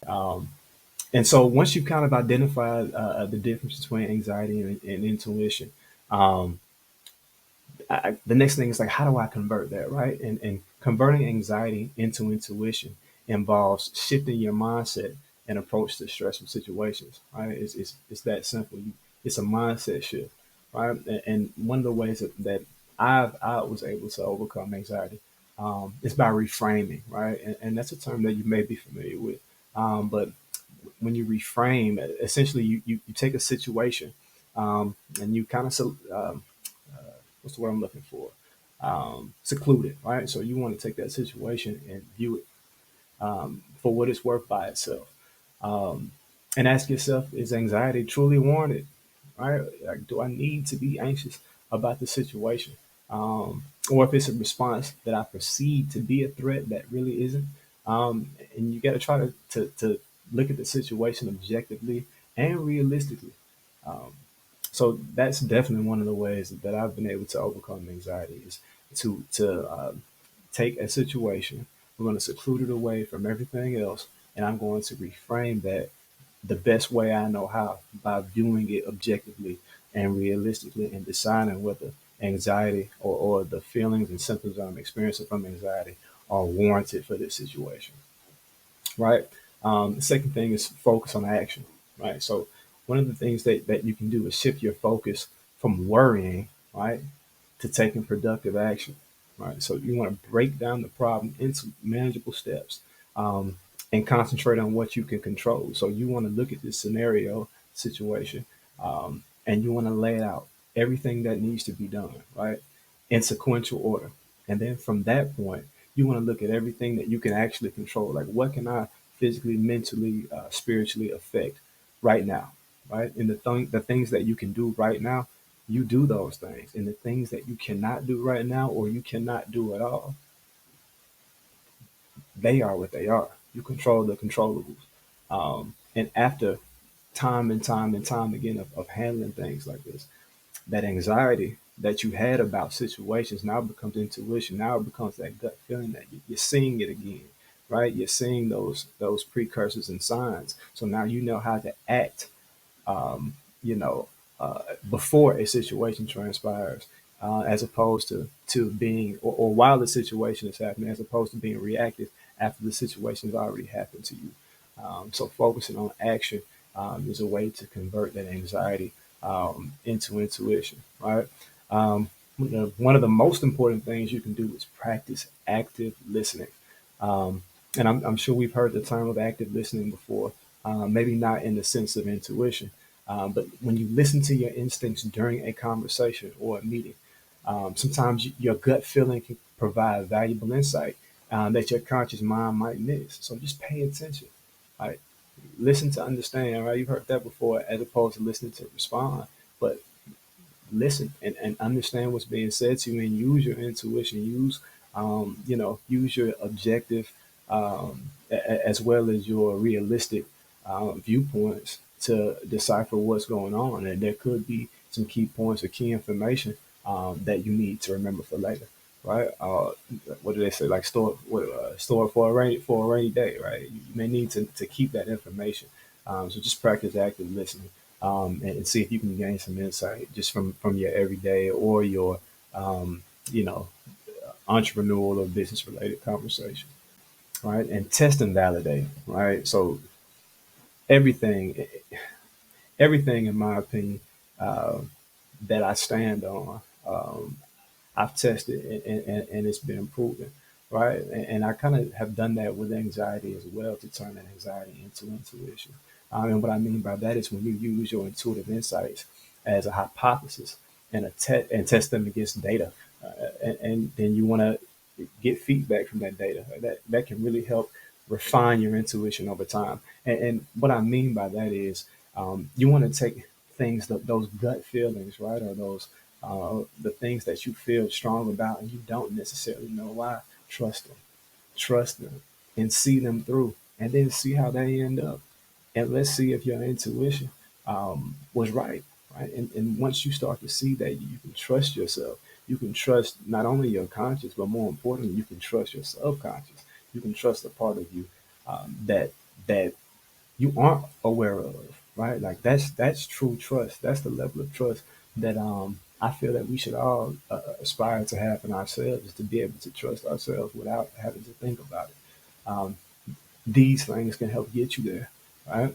And so once you've kind of identified the difference between anxiety and intuition, um, the next thing is like, how do I convert that, right? And converting anxiety into intuition involves shifting your mindset and approach to stressful situations, right? It's that simple. It's a mindset shift, right? And one of the ways that I was able to overcome anxiety is by reframing, right? And that's a term that you may be familiar with. But when you reframe, essentially you take a situation and you kind of what's the word I'm looking for? Secluded, right? So you want to take that situation and view it for what it's worth by itself, um, and ask yourself: Is anxiety truly warranted? Right? Like, do I need to be anxious about the situation, or if it's a response that I perceive to be a threat that really isn't? And you got to try to look at the situation objectively and realistically. Um, so that's definitely one of the ways that I've been able to overcome anxiety is to take a situation. I'm going to seclude it away from everything else, and I'm going to reframe that the best way I know how by viewing it objectively and realistically and deciding whether anxiety or the feelings and symptoms I'm experiencing from anxiety are warranted for this situation, right? The second thing is focus on action, right? So one of the things that you can do is shift your focus from worrying, right, to taking productive action, right? So you want to break down the problem into manageable steps and concentrate on what you can control. So you want to look at this scenario situation and you want to lay it out everything that needs to be done, right, in sequential order. And then from that point, you want to look at everything that you can actually control. Like, what can I physically, mentally, spiritually affect right now, right? And the things that you can do right now, you do those things. And the things that you cannot do right now or you cannot do at all, they are what they are. You control the controllables. And after time and time and time again of handling things like this, that anxiety that you had about situations now becomes intuition. Now it becomes that gut feeling that you're seeing it again, right? You're seeing those precursors and signs. So now you know how to act, um, you know, before a situation transpires, as opposed to being or while the situation is happening, as opposed to being reactive after the situation has already happened to you. So focusing on action is a way to convert that anxiety into intuition, right? One of the most important things you can do is practice active listening. Um, and I'm sure we've heard the term of active listening before, maybe not in the sense of intuition, but when you listen to your instincts during a conversation or a meeting, sometimes your gut feeling can provide valuable insight that your conscious mind might miss. So just pay attention. Right? Listen to understand, right? You've heard that before, as opposed to listening to respond. But listen and understand what's being said to you and use your intuition, use your objective as well as your realistic viewpoints to decipher what's going on. And there could be some key points or key information that you need to remember for later, right? What do they say? Like store for a rainy day, right? You may need to keep that information. So just practice active listening and see if you can gain some insight just from your everyday or your um, you know entrepreneurial or business related conversation, right? And test and validate, right? So everything, everything in my opinion uh, that I stand on, I've tested and it's been proven, right? And I kind of have done that with anxiety as well to turn that anxiety into intuition. And what I mean by that is when you use your intuitive insights as a hypothesis and test them against data, and then you want to get feedback from that data. That can really help refine your intuition over time. And what I mean by that is you want to take things those gut feelings, right, or those the things that you feel strong about and you don't necessarily know why. Trust them, and see them through, and then see how they end up. And let's see if your intuition was right, right? And once you start to see that, you can trust yourself. You can trust not only your conscious, but more importantly, you can trust your subconscious. You can trust the part of you that that you aren't aware of, right? Like that's true trust. That's the level of trust that I feel that we should all aspire to have in ourselves, is to be able to trust ourselves without having to think about it. Um, these things can help get you there, right?